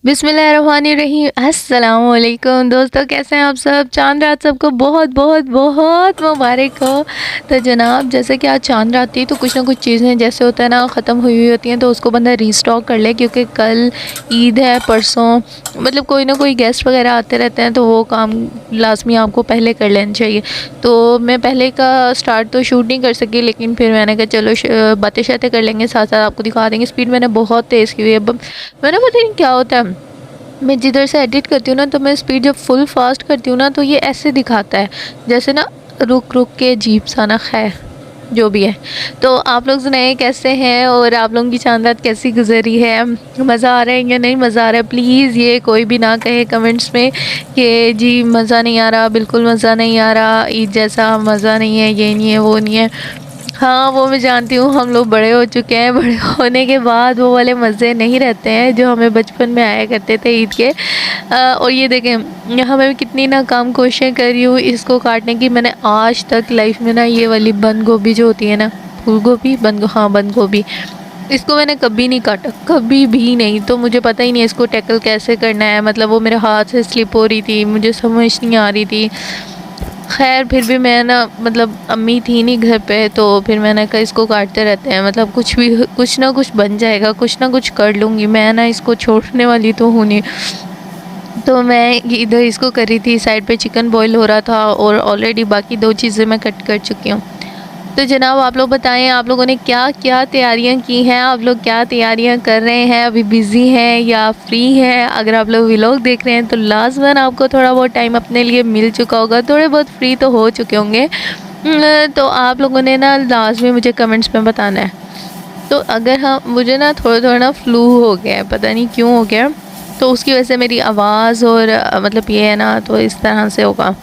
बिस्मिल्लाहिर्रहमानिर्रहीम। अस्सलाम वालेकुम दोस्तों, कैसे हैं आप सब। चांद रात सबको बहुत बहुत बहुत मुबारक हो। तो जनाब, जैसे कि आज चांद रात थी तो कुछ ना कुछ चीज़ें जैसे होता है ना ख़त्म हुई होती हैं, तो उसको बंदा रीस्टॉक कर ले, क्योंकि कल ईद है, परसों मतलब कोई ना कोई गेस्ट वगैरह आते रहते हैं, तो वो काम लाजमी आपको पहले कर लेना चाहिए। तो मैं पहले का स्टार्ट तो शूट नहीं कर सकी, लेकिन फिर मैंने कहा चलो बातें शातें कर लेंगे, साथ साथ आपको दिखा देंगे। स्पीड मैंने बहुत तेज़ की हुई है। मैंने पता नहीं क्या होता है, मैं जिधर से एडिट करती हूँ ना, तो मैं स्पीड जब फुल फास्ट करती हूँ ना, तो ये ऐसे दिखाता है जैसे ना रुक रुक के अजीब सा ना। खैर जो भी है, तो आप लोग सुनाइए कैसे हैं और आप लोगों की चांद रात कैसी गुजरी है। मज़ा आ रहा है या नहीं मज़ा आ रहा है, प्लीज़ ये कोई भी ना कहे कमेंट्स में कि जी मज़ा नहीं आ रहा, बिल्कुल मज़ा नहीं आ रहा, ईद जैसा मज़ा नहीं है, ये नहीं है वो नहीं है। हाँ, वो मैं जानती हूँ, हम लोग बड़े हो चुके हैं, बड़े होने के बाद वो वाले मज़े नहीं रहते हैं जो हमें बचपन में आया करते थे ईद के। और ये देखें, यहाँ मैं कितनी नाकाम कोशिशें कर रही हूँ इसको काटने की। मैंने आज तक लाइफ में ना ये वाली बंद गोभी जो होती है ना, फूल गोभी, बंद गोभी, इसको मैंने कभी नहीं काटा, कभी भी नहीं। तो मुझे पता ही नहीं है इसको टैकल कैसे करना है, मतलब वो मेरे हाथ से स्लिप हो रही थी, मुझे समझ नहीं आ रही थी। खैर फिर भी मैं ना, मतलब अम्मी थी नहीं घर पे, तो फिर मैंने कहा इसको काटते रहते हैं, मतलब कुछ भी कुछ ना कुछ बन जाएगा, कुछ ना कुछ कर लूँगी मैं ना, इसको छोड़ने वाली तो हूँ नहीं। तो मैं इधर इसको कर रही थी, साइड पे चिकन बॉईल हो रहा था और ऑलरेडी बाकी दो चीज़ें मैं कट कर चुकी हूँ। तो जनाब आप लोग बताएं, आप लोगों ने क्या क्या तैयारियां की हैं, आप लोग क्या तैयारियां कर रहे हैं, अभी बिज़ी हैं या फ्री हैं। अगर आप लोग व्लॉग देख रहे हैं तो लाजमन आपको थोड़ा बहुत टाइम अपने लिए मिल चुका होगा, थोड़े बहुत फ्री तो हो चुके होंगे। तो आप लोगों ने ना लाजमी मुझे कमेंट्स में बताना है। तो अगर हाँ, मुझे ना थोड़ा थोड़ा ना फ्लू हो गया है, पता नहीं क्यों हो गया, तो उसकी वजह से मेरी आवाज़ और मतलब ये है ना, तो इस तरह से होगा।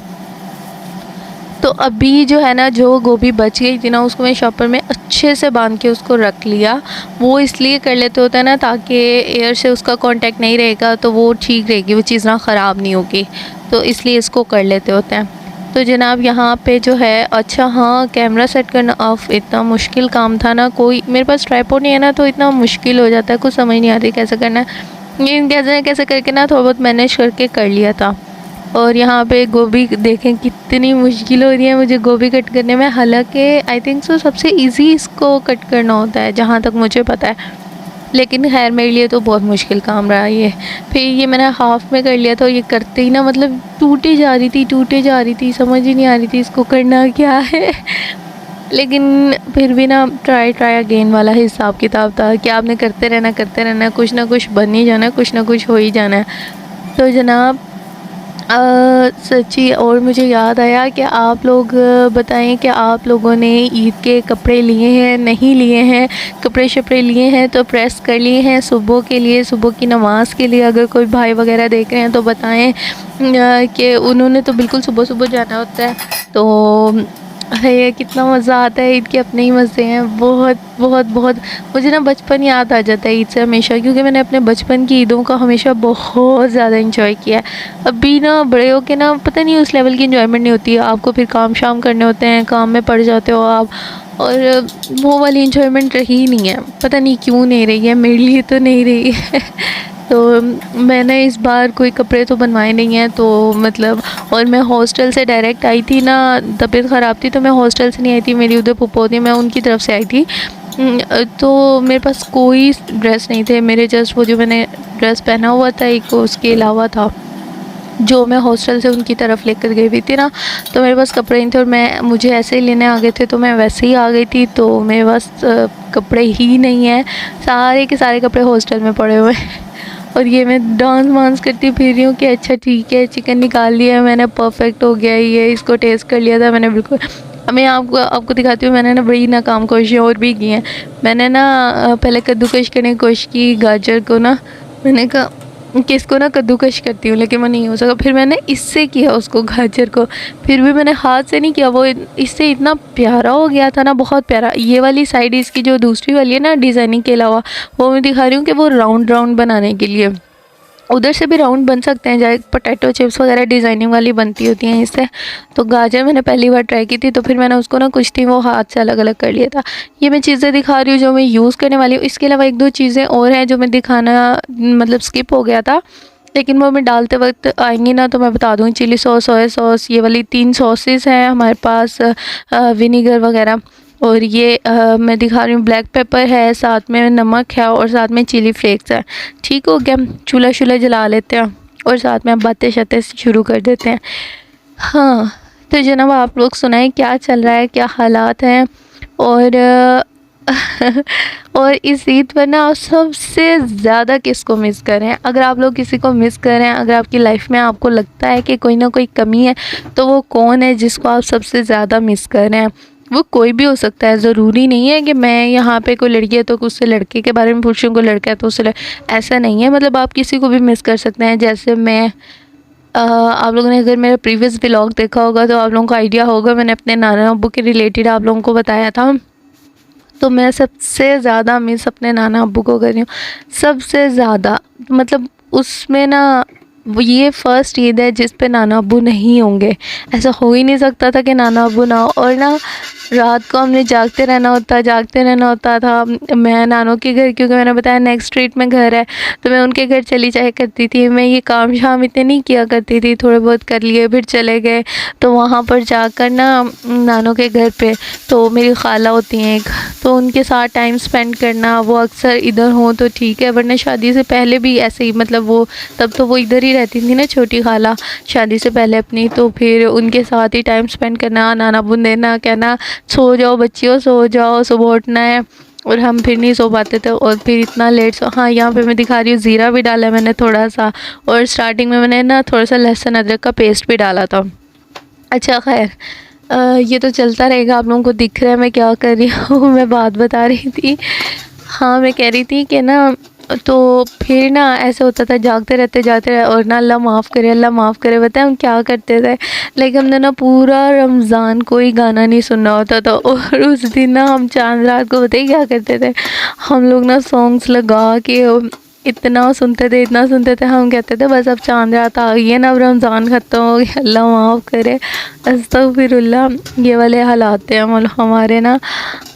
तो अभी जो है ना, जो गोभी बच गई थी ना, उसको मैं शॉपर में अच्छे से बांध के उसको रख लिया। वो इसलिए कर लेते होता है ना, ताकि एयर से उसका कांटेक्ट नहीं रहेगा, तो वो ठीक रहेगी, वो चीज़ ना ख़राब नहीं होगी, तो इसलिए इसको कर लेते होते हैं। तो जनाब यहाँ पे जो है, अच्छा हाँ, कैमरा सेट करना ऑफ इतना मुश्किल काम था ना, कोई मेरे पास ट्राइपॉड नहीं है ना, तो इतना मुश्किल हो जाता है, कुछ समझ नहीं आती कैसे करना है। लेकिन कैसे कैसे करके ना थोड़ा बहुत मैनेज करके कर लिया था। और यहाँ पे गोभी देखें कितनी मुश्किल हो रही है मुझे गोभी कट करने में, हालांकि आई थिंक सो सबसे इजी इसको कट करना होता है जहाँ तक मुझे पता है, लेकिन खैर मेरे लिए तो बहुत मुश्किल काम रहा ये। फिर ये मैंने हाफ में कर लिया था, ये करते ही ना मतलब टूटे जा रही थी, समझ ही नहीं आ रही थी इसको करना क्या है। लेकिन फिर भी ना ट्राई अगेन वाला हिसाब किताब था कि आपने करते रहना, कुछ ना कुछ बन ही जाना, कुछ ना कुछ हो ही जाना है। तो जनाब सच्ची, और मुझे याद आया कि आप लोग बताएं कि आप लोगों ने ईद के कपड़े लिए हैं नहीं लिए हैं, कपड़े शपड़े लिए हैं तो प्रेस कर लिए हैं सुबह के लिए, सुबह की नमाज़ के लिए। अगर कोई भाई वगैरह देख रहे हैं तो बताएं कि उन्होंने तो बिल्कुल सुबह सुबह जाना होता है। तो ये कितना मज़ा आता है, ईद के अपने ही मज़े हैं, बहुत बहुत बहुत। मुझे ना बचपन याद आ जाता है ईद से हमेशा, क्योंकि मैंने अपने बचपन की ईदों का हमेशा बहुत ज़्यादा इंजॉय किया है। अभी ना बड़े हो के ना पता नहीं उस लेवल की इंजॉयमेंट नहीं होती है, आपको फिर काम शाम करने होते हैं, काम में पड़ जाते हो आप, और वो वाली इंजॉयमेंट रही नहीं है, पता नहीं क्यों नहीं रही है, मेरे लिए तो नहीं रही है। तो मैंने इस बार कोई कपड़े तो बनवाए नहीं हैं, तो मतलब, और मैं हॉस्टल से डायरेक्ट आई थी ना, तबीयत ख़राब थी तो मैं हॉस्टल से नहीं आई थी, मेरी उधर पुप्पो थी, मैं उनकी तरफ से आई थी। तो मेरे पास कोई ड्रेस नहीं थे मेरे, जस्ट वो जो मैंने ड्रेस पहना हुआ था एक, उसके अलावा था जो मैं हॉस्टल से उनकी तरफ लेकर गई हुई थी ना, तो मेरे पास कपड़े नहीं थे, और मुझे ऐसे ही लेने आ गए थे, तो मैं वैसे ही आ गई थी, तो मेरे पास कपड़े ही नहीं हैं, सारे के सारे कपड़े हॉस्टल में पड़े हुए हैं। और ये मैं डांस वांस करती फिर रही हूँ कि अच्छा ठीक है, चिकन निकाल लिया है मैंने, परफेक्ट हो गया ये, इसको टेस्ट कर लिया था मैंने बिल्कुल। अब मैं आपको दिखाती हूँ, मैंने ना बड़ी नाकाम कोशिशें और भी की हैं। मैंने ना पहले कद्दूकश करने की कोशिश की गाजर को ना, मैंने कहा कि इसको ना कद्दूकश करती हूँ, लेकिन वो नहीं हो सका। फिर मैंने इससे किया उसको, गाजर को, फिर भी मैंने हाथ से नहीं किया, वो इससे इतना प्यारा हो गया था ना, बहुत प्यारा। ये वाली साइड इसकी जो दूसरी वाली है ना डिज़ाइनिंग के अलावा, वो मैं दिखा रही हूँ कि वो राउंड राउंड बनाने के लिए, उधर से भी राउंड बन सकते हैं, जैसे पोटैटो चिप्स वगैरह डिज़ाइनिंग वाली बनती होती हैं इससे। तो गाजर मैंने पहली बार ट्राई की थी, तो फिर मैंने उसको ना कुछ थी वो हाथ से अलग अलग कर लिया था। ये मैं चीज़ें दिखा रही हूँ जो मैं यूज़ करने वाली हूँ। इसके अलावा एक दो चीज़ें और हैं जो मैं दिखाना मतलब स्किप हो गया था, लेकिन वो मैं डालते वक्त आएंगी ना तो मैं बता दूँगी। चिली सॉस, सोया सॉस, ये वाली 3 सॉसेस हैं हमारे पास, विनीगर वगैरह। और ये मैं दिखा रही हूँ ब्लैक पेपर है, साथ में नमक है और साथ में चिली फ्लेक्स है। ठीक हो गया, चूल्हा शूल्हा जला लेते हैं और साथ में अब बातें शातें शुरू कर देते हैं। हाँ, तो जनाब आप लोग सुनाएं क्या चल रहा है, क्या हालात हैं। और और इस ईद पर ना आप सबसे ज़्यादा किसको मिस करें? अगर आप लोग किसी को मिस करें, अगर आपकी लाइफ में आपको लगता है कि कोई ना कोई कमी है, तो वो कौन है जिसको आप सबसे ज़्यादा मिस कर रहे हैं? वो कोई भी हो सकता है, ज़रूरी नहीं है कि मैं यहाँ पे कोई लड़की है तो उससे लड़के के बारे में पूछूँ, कोई लड़का है तो उससे ऐसा नहीं है। मतलब आप किसी को भी मिस कर सकते हैं। जैसे मैं आप लोगों ने अगर मेरा प्रीवियस व्लॉग देखा होगा तो आप लोगों को आइडिया होगा, मैंने अपने नाना अब्बू के रिलेटेड आप लोगों को बताया था। तो मैं सबसे ज़्यादा मिस अपने नाना अब्बू को कर रही हूँ, सबसे ज़्यादा। मतलब उसमें ना ये फ़र्स्ट ईद है जिस पे नाना अब्बू नहीं होंगे। ऐसा हो ही नहीं सकता था कि नाना अब्बू ना हो। और ना रात को हमने जागते रहना होता था। मैं नानों के घर, क्योंकि मैंने बताया नेक्स्ट स्ट्रीट में घर है, तो मैं उनके घर चली जाया करती थी। मैं ये काम शाम इतने नहीं किया करती थी, थोड़े बहुत कर लिए फिर चले गए। तो वहाँ पर जाकर ना नानों के घर पे तो मेरी खाला होती हैं एक, तो उनके साथ टाइम स्पेंड करना। वो अक्सर इधर हों तो ठीक है, वरना शादी से पहले भी ऐसे ही, मतलब वो तब तो वो इधर ही रहती थी ना छोटी खाला, शादी से पहले अपनी। तो फिर उनके साथ ही टाइम स्पेंड करना, नाना बुन देना, कहना सो जाओ बच्चियों सो जाओ, सुबह उठना है। और हम फिर नहीं सो पाते थे और फिर इतना लेट सो। हाँ, यहाँ पे मैं दिखा रही हूँ ज़ीरा भी डाला है मैंने थोड़ा सा, और स्टार्टिंग में मैंने ना थोड़ा सा लहसुन अदरक का पेस्ट भी डाला था। अच्छा खैर, ये तो चलता रहेगा। आप लोगों को दिख रहा है मैं क्या कर रही हूँ। मैं बात बता रही थी। हाँ, मैं कह रही थी कि ना, तो फिर ना ऐसे होता था जागते रहते और ना अल्लाह माफ़ करे, अल्लाह माफ़ करे। बताएं हम क्या करते थे, लाइक हमने ना पूरा रमज़ान कोई गाना नहीं सुनना होता था। और उस दिन ना हम चांद रात को बताइए क्या करते थे, हम लोग ना सॉन्ग्स लगा के इतना सुनते थे, इतना सुनते थे। हम कहते थे बस अब चांद रात आ गई है ना, अब रमज़ान ख़त्म हो गया, अल्लाह माफ़ करे, अस्तगफिरुल्लाह। ये वाले हालात हैं हमारे ना।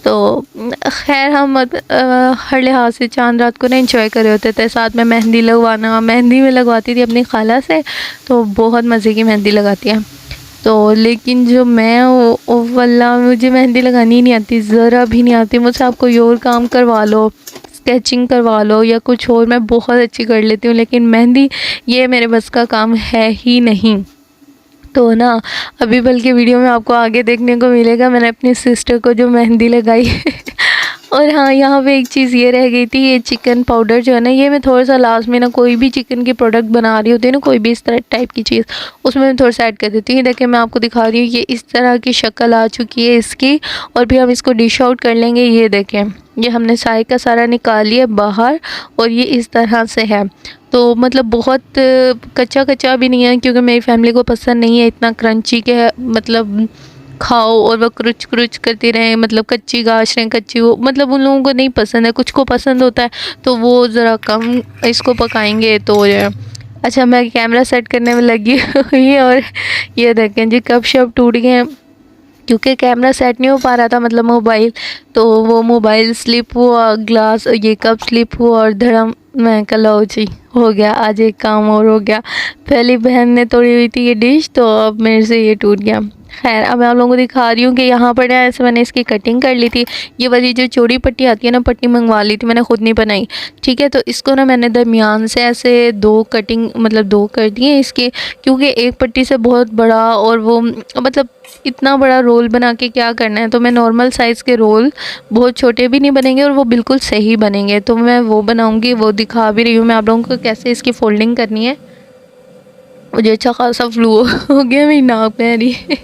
तो खैर हम हर लिहाज से चांद रात को ना इंजॉय कर रहे होते थे। साथ में मेहंदी लगवाना, मेहंदी में लगवाती थी अपनी खाला से, तो बहुत मज़े की मेहंदी लगाती है। तो लेकिन जो मैं ओ वल्लाह मुझे मेहंदी लगानी ही नहीं आती, ज़रा भी नहीं आती। मुझसे आप कोई और काम करवा लो, स्केचिंग करवा लो या कुछ और, मैं बहुत अच्छी कर लेती हूँ, लेकिन मेहंदी ये मेरे बस का काम है ही नहीं। तो ना अभी बल्कि वीडियो में आपको आगे देखने को मिलेगा मैंने अपनी सिस्टर को जो मेहंदी लगाई। और हाँ, यहाँ पे एक चीज़ ये रह गई थी, ये चिकन पाउडर जो है ना, ये मैं थोड़ा सा लास्ट में ना, कोई भी चिकन की प्रोडक्ट बना रही होती है ना, कोई भी इस तरह टाइप की चीज़, उसमें मैं थोड़ा सा ऐड कर देती हूँ। देखिए मैं आपको दिखा रही हूँ, ये इस तरह की शक्ल आ चुकी है इसकी। और भी हम इसको डिश आउट कर लेंगे। ये देखें, ये हमने सारे का सारा निकाल लिया बाहर और ये इस तरह से है। तो मतलब बहुत कच्चा कच्चा भी नहीं है, क्योंकि मेरी फैमिली को पसंद नहीं है इतना क्रंची के, मतलब खाओ और वह क्रुच क्रुच करती रहें, मतलब कच्ची गाश रहें, कच्ची वो, मतलब उन लोगों को नहीं पसंद है। कुछ को पसंद होता है तो वो ज़रा कम इसको पकाएंगे तो हो जाए। अच्छा, मैं कैमरा सेट करने में लगी हुई है और ये देखें जी कप शप टूट गए हैं, क्योंकि कैमरा सेट नहीं हो पा रहा था, मतलब मोबाइल। तो वो मोबाइल स्लिप हुआ, ग्लास ये कप स्लिप हुआ और धड़म, मैं कल लो जी हो गया, आज एक काम और हो गया। पहली बहन ने तोड़ी हुई थी ये डिश, तो अब मेरे से ये टूट गया। खैर, अब मैं आप लोगों को दिखा रही हूँ कि यहाँ पर ना ऐसे मैंने इसकी कटिंग कर ली थी। ये वाली जो चौड़ी पट्टी आती है ना, पट्टी मंगवा ली थी मैंने, खुद नहीं बनाई। ठीक है, तो इसको ना मैंने दरमियान से ऐसे दो कटिंग, मतलब दो कर दिए इसके, क्योंकि एक पट्टी से बहुत बड़ा और वो मतलब इतना बड़ा रोल बना के क्या करना है। तो मैं नॉर्मल साइज़ के रोल, बहुत छोटे भी नहीं बनेंगे और वो बिल्कुल सही बनेंगे, तो मैं वो बनाऊँगी, वो दिखा भी रही हूँ मैं आप लोगों को कैसे इसकी फ़ोल्डिंग करनी है। मुझे अच्छा खासा फ्लू हो गया मेरी नाक में रही।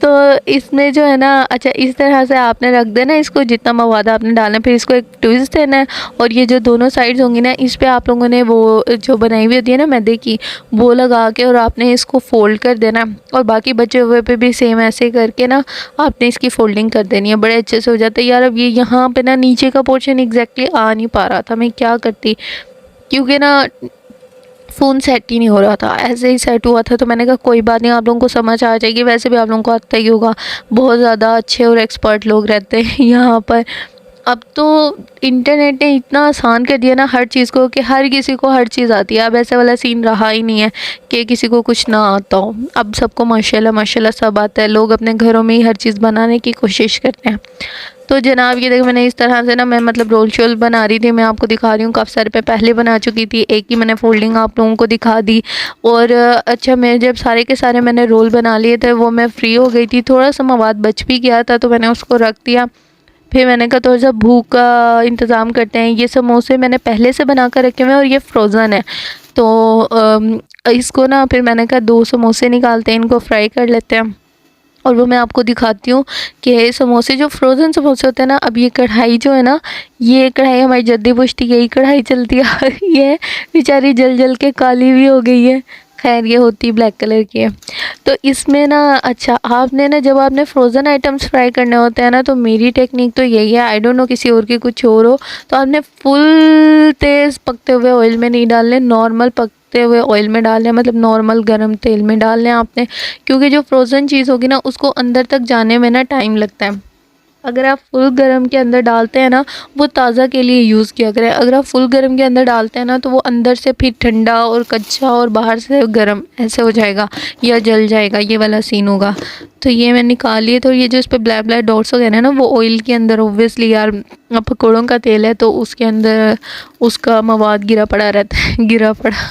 तो इसमें जो है ना, अच्छा इस तरह से आपने रख देना इसको, जितना मवादा आपने डालना है, फिर इसको एक ट्विस्ट देना है। और ये जो दोनों साइड्स होंगी ना, इस पे आप लोगों ने वो जो बनाई हुई होती है ना मैदे की, वो लगा के और आपने इसको फ़ोल्ड कर देना। और बाकी बचे हुए पे भी सेम ऐसे करके ना आपने इसकी फ़ोल्डिंग कर देनी है, बड़े अच्छे से हो जाता है। यार अब ये यहाँ पे ना नीचे का पोर्शन एग्जैक्टली आ नहीं पा रहा था, मैं क्या करती, क्योंकि ना फ़ोन सेट ही नहीं हो रहा था, ऐसे ही सेट हुआ था। तो मैंने कहा कोई बात नहीं, आप लोगों को समझ आ जाएगी, वैसे भी आप लोगों को आता ही होगा, बहुत ज़्यादा अच्छे और एक्सपर्ट लोग रहते हैं यहाँ पर। अब तो इंटरनेट ने इतना आसान कर दिया ना हर चीज़ को, कि हर किसी को हर चीज़ आती है। अब ऐसा वाला सीन रहा ही नहीं है कि किसी को कुछ ना आता हो। अब सबको माशाल्लाह माशाल्लाह सब आता है। लोग अपने घरों में ही हर चीज़ बनाने की कोशिश करते हैं। तो जनाब ये देखो, मैंने इस तरह से ना, मैं मतलब रोल शोल बना रही थी, मैं आपको दिखा रही हूँ। काफ़ी सारे पे पहले बना चुकी थी, एक ही मैंने फोल्डिंग आप लोगों को दिखा दी। और अच्छा, मैं जब सारे के सारे मैंने रोल बना लिए थे, वो मैं फ्री हो गई थी, थोड़ा सा मवाद बच भी गया था, तो मैंने उसको रख दिया। फिर मैंने कहा थोड़ा सा भूख का इंतज़ाम करते हैं। ये समोसे मैंने पहले से बना कर रखे हुए हैं और ये फ्रोज़न है। तो इसको ना, फिर मैंने कहा 2 समोसे निकालते हैं, इनको फ्राई कर लेते हैं। और वो मैं आपको दिखाती हूँ कि समोसे जो फ्रोज़न समोसे होते हैं ना, अब ये कढ़ाई जो है ना, ये कढ़ाई हमारी जद्दी पुश्ती की यही कढ़ाई चलती आ रही है, बेचारी जल जल के काली भी हो गई है। खैर ये होती ब्लैक कलर की है। तो इसमें ना, अच्छा आपने ना, जब आपने फ्रोज़न आइटम्स फ्राई करने होते हैं ना, तो मेरी टेक्निक तो यही है, आई डोंट नो किसी और की कुछ और हो, तो आपने फुल तेज़ पकते हुए ऑयल में नहीं डालने, नॉर्मल पकते हुए ऑयल में डालने, मतलब नॉर्मल गरम तेल में डालने आपने। क्योंकि जो फ्रोज़न चीज़ होगी ना, उसको अंदर तक जाने में ना टाइम लगता है। अगर आप फुल गरम के अंदर डालते हैं ना, वो ताज़ा के लिए यूज़ किया करें। अगर आप फुल गरम के अंदर डालते हैं ना, तो वो अंदर से फिर ठंडा और कच्चा और बाहर से गरम ऐसे हो जाएगा या जल जाएगा, ये वाला सीन होगा। तो ये मैं निकाल लिए। तो ये जो इस पर ब्लैक ब्लैक डॉट्स वगैरह है ना, वो ऑयल के अंदर ऑब्वियसली यार, पकौड़ों का तेल है तो उसके अंदर उसका मवाद गिरा पड़ा रहता है, गिरा पड़ा।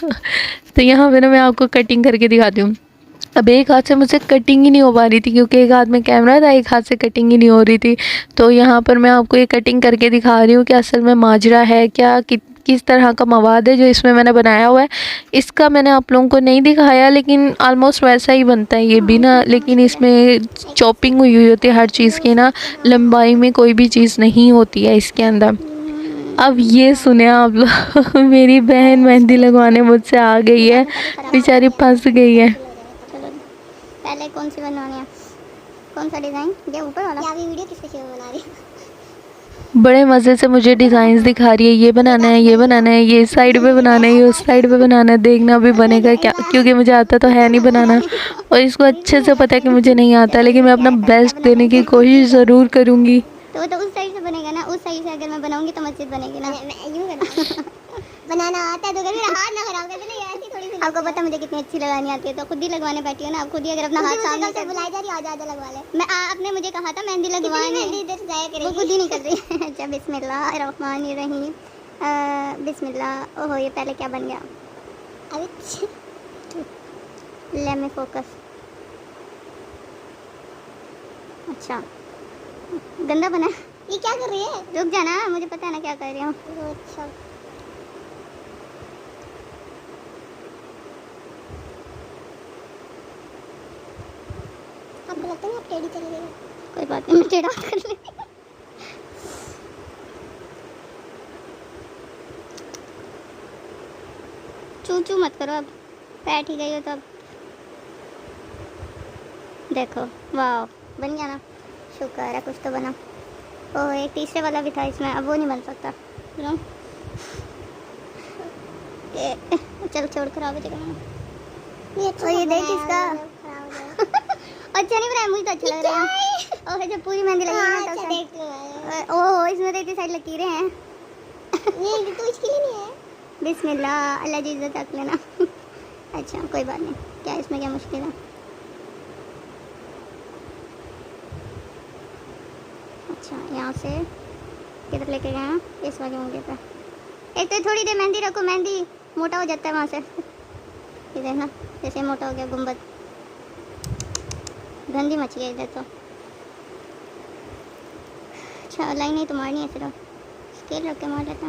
तो यहाँ पे ना मैं आपको कटिंग करके दिखाती हूँ। अब एक हाथ से मुझसे कटिंग ही नहीं हो पा रही थी, क्योंकि एक हाथ में कैमरा था, एक हाथ से कटिंग ही नहीं हो रही थी। तो यहाँ पर मैं आपको ये कटिंग करके दिखा रही हूँ कि असल में माजरा है क्या, किस तरह का मवाद है जो इसमें मैंने बनाया हुआ है। इसका मैंने आप लोगों को नहीं दिखाया, लेकिन आलमोस्ट वैसा ही बनता है ये भी ना, लेकिन इसमें चॉपिंग हुई हुई होती है हर चीज़ की ना, लंबाई में कोई भी चीज़ नहीं होती है इसके अंदर। अब ये सुने आप लोग, मेरी बहन मेहंदी लगवाने मुझसे आ गई है, बेचारी फंस गई है। पहले कौन सी बनवानी है, कौन सा डिज़ाइन, ये ऊपर वाला? या अभी वीडियो किस पे बना रही है? बड़े मज़े से मुझे डिज़ाइंस दिखा रही है, ये बनाना है, ये बनाना है, ये साइड पे बनाना है, ये उस साइड पे बनाना है, देखना अभी बनेगा क्या, क्योंकि मुझे आता तो है नहीं बनाना। और इसको अच्छे से पता है कि मुझे नहीं आता, लेकिन मैं अपना बेस्ट देने की कोशिश ज़रूर करूँगी। तो उस साइड से बनेगा ना, उस साइड से अगर मैं बनाऊंगी तो मस्जिद बनेगी ना। बनाना आता है तो अगर मेरा हाथ ना खराब कर देना, ऐसी थोड़ी सी। आपको पता है मुझे कितनी अच्छी लगानी आती है, तो खुद ही लगवाने बैठी हो ना आप, खुद ही अगर अपना हाथ सामने से बुलाई जा रही, आजा आजा लगवा ले। मैं आपने मुझे कहा था मेहंदी लगवाने, इधर जाया करेगी, वो खुद ही नहीं कर रही। अच्छा बिस्मिल्लाहिर्रहमानिर्रहीम, बिस्मिल्लाह। ओहो ये पहले क्या बन गया, अभी ले में फोकस। अच्छा गंदा बना, ये क्या कर रही है? रुक जाना, मुझे पता है ना क्या कर रही हूँ। अच्छा आपको लगता है आप टेढ़ी चली गई? कोई बात नहीं, मैं टेढ़ा कर लेंगे। चू चू मत करो, अब बैठ ही गई हो तो अब देखो। वाह बन गया ना, शुक्र है कुछ तो बना। ओह एक तीसरे वाला भी था इसमें, अब वो नहीं बन सकता। चल छोड़, खराब हो जाएगा। ये देख इसका अच्छा नहीं बनाया, मुझे तो अच्छा लग रहा है। ओह जब पूरी मेहंदी लगेगी ना तब देख। ओह इसमें देखते साइड लकीरें हैं। ये तो इसके लिए नहीं है। बिस्मिल्लाह, अल्लाह जी इज्जत रख लेना। अच्छा कोई बात नहीं, क्या इसमें क्या मुश्किल है। अच्छा यहाँ से किधर लेके गए हैं, इस वाले मुंगे पे। एक तो थोड़ी देर मेहंदी रखो, मेहंदी मोटा हो जाता है वहाँ से। ये देखना जैसे मोटा हो गया गुम्बद, गंदी मच गई इधर तो। अच्छा लाइन नहीं तो मारनी है, सिर्फ स्केल रख के मार लेता।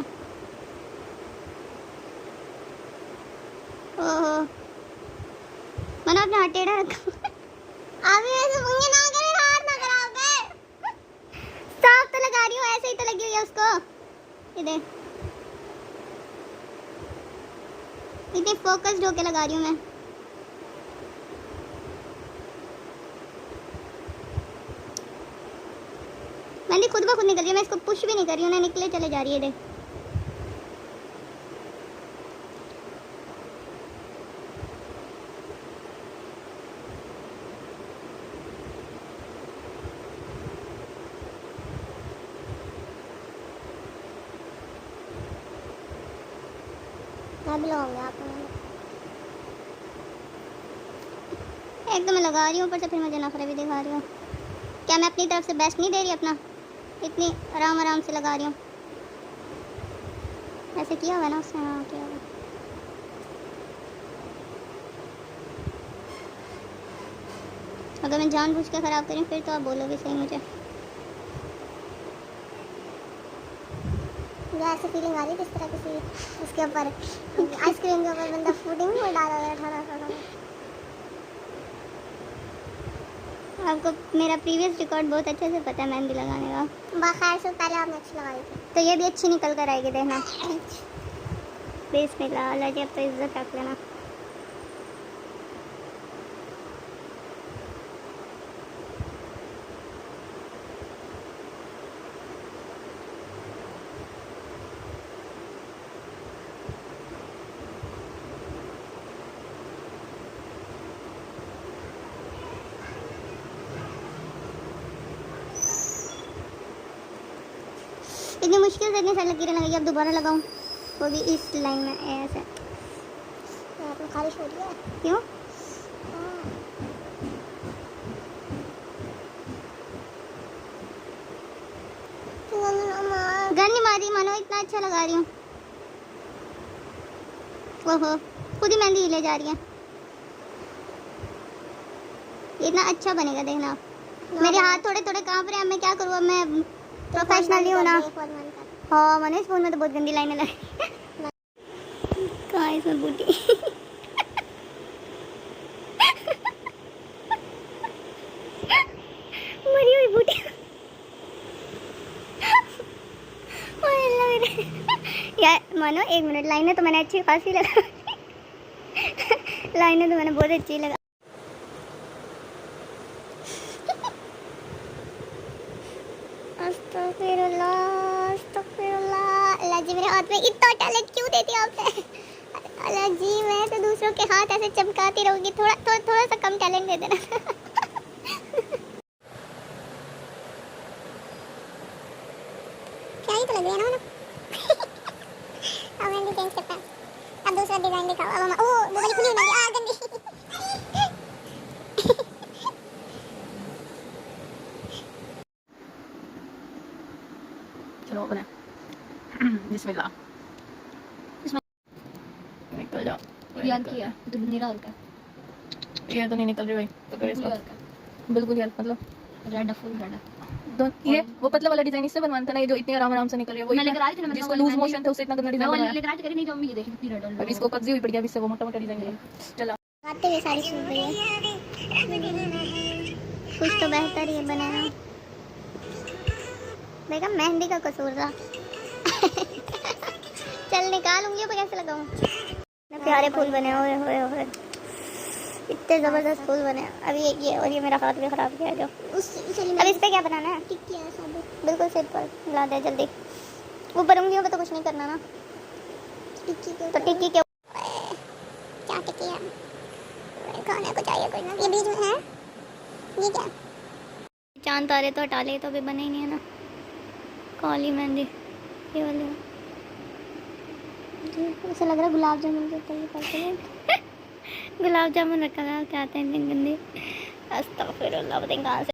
ओहो मैंने अपना हाथ टेढ़ा रखा। अभी ऐसे मुंगे ना करे, हाथ ना खराब कर। साफ तो लगा रही हूँ, ऐसे ही तो लगी हुई है उसको। ये देख इतनी फोकस्ड होके लगा रही हूँ मैं। मेहंदी खुद ब खुद निकल रही है, मैं इसको पुश भी नहीं कर रही हूँ ना, निकले चले जा रही है। देख सब लगाऊंगा आपको। एक तो मैं लगा रही हूँ, ऊपर से फिर मुझे नखरे भी दिखा रही हूँ। क्या मैं अपनी तरफ से बेस्ट नहीं दे रही अपना? इतनी आराम आराम से लगा रही हूँ। ऐसे किया हुआ ना उसने? हाँ किया हुआ। अगर मैं जानबूझ के ख़राब करूँ फिर तो आप बोलोगे सही मुझे। ऐसी फीलिंग आ रही है किस तरह किसी उसके ऊपर आइसक्रीम के ऊपर बंदा फूडिंग में डाला हुआ है 18 सालों में। आपको मेरा प्रीवियस रिकॉर्ड बहुत अच्छे से पता है मेहंदी लगाने का। बखैर से पहले आपने अच्छी लगाई थी, तो ये भी अच्छी निकल कर आएगी, देखना। बिस्मिल्लाह, अल्लाह जी अब तो इज्जत रख लेना। इतनी मुश्किल से इतनी सारी लकीरें लगाई, अब दोबारा लगाऊं वो भी इस लाइन में ऐसे। तो खारिश हो रही है क्यों? गन नहीं मारी मानो, इतना अच्छा लगा रही हूँ। ओहो, खुद ही मेहंदी हिले जा रही है। इतना अच्छा बनेगा, देखना। मेरे हाथ थोड़े थोड़े कांप रहे हैं, मैं क्या करूँ? अब मैं प्रोफेशनली हूँ ना। हाँ मैंने इस फोन में तो बहुत गंदी लाइनें लगी। कहाँ है इसमें बूटी? मरी हुई बूटी। यार मानो 1 मिनट, लाइनें तो मैंने अच्छी खासी लगा। लाइनें तो मैंने बहुत अच्छी लगा। अस्तगफिरुल्लाह, अस्तगफिरुल्लाह। अल्लाह जी मेरे हाथ में इतना टैलेंट क्यों देती है आपने? अल्लाह जी मैं तो दूसरों के हाथ ऐसे चमकाती रहूंगी, थोड़ा सा कम टैलेंट दे देना। क्या ही तो लग रही है ना। अब मैं चेंज करता है, अब दूसरा डिजाइन दिखाओ। अब ओ वो वाली खुली होनी है, गंदी। चलो बना। बिस्मिल्लाह। निकल जाओ। याद किया तो नीला हल्का ये तो नहीं निकल रही भाई, तो करो इसको। बिल्कुल यार, मतलब रेड फुल रेड। तो ये वो पतला वाला डिजाइन इससे बनवाना था ना, ये जो इतने आराम आराम से निकल रही है वो मैं लेकर आई थी ना, जिसको लूज मोशन था उससे इतना गंदा डिजाइन बनाया। लेकर आई थी, नहीं तो मम्मी ये देखी कितनी रेड है। अब इसको कब्जी हुई पड़ गया, अब इससे वो मोटा मोटा डिजाइन है। चला आते हुए सारी सुन रही है। कुछ तो बेहतर ही बनाना। देखा मेहंदी का कसूर था। चल निकाल उंगलियों पे कैसे लगाऊं? प्यारे फूल बने हुए हुए इतने जबरदस्त फूल बने। अभी ये और ये मेरा हाथ भी खराब किया जो। अब इस पे क्या बनाना है? टिक्की है सब, बिल्कुल सिंपल। ला दे जल्दी। ऊपर उंगलियों पे तो कुछ नहीं करना ना। टिक्की के तो टिक्की के क्या टिक्की है? खाने को चाहिए कोई ना। ये बीच में है, ये क्या? चांद तारे तो हटा ले, तो अभी बने ही नहीं है ना। काली मेहंदी ये वाली ऐसा लग रहा है गुलाब जामुन के ऊपर ये करते। गुलाब जामुन रखा था, क्या आते हैं दिन गंदे। अस्तगफिरुल्लाह, बताएं कहाँ से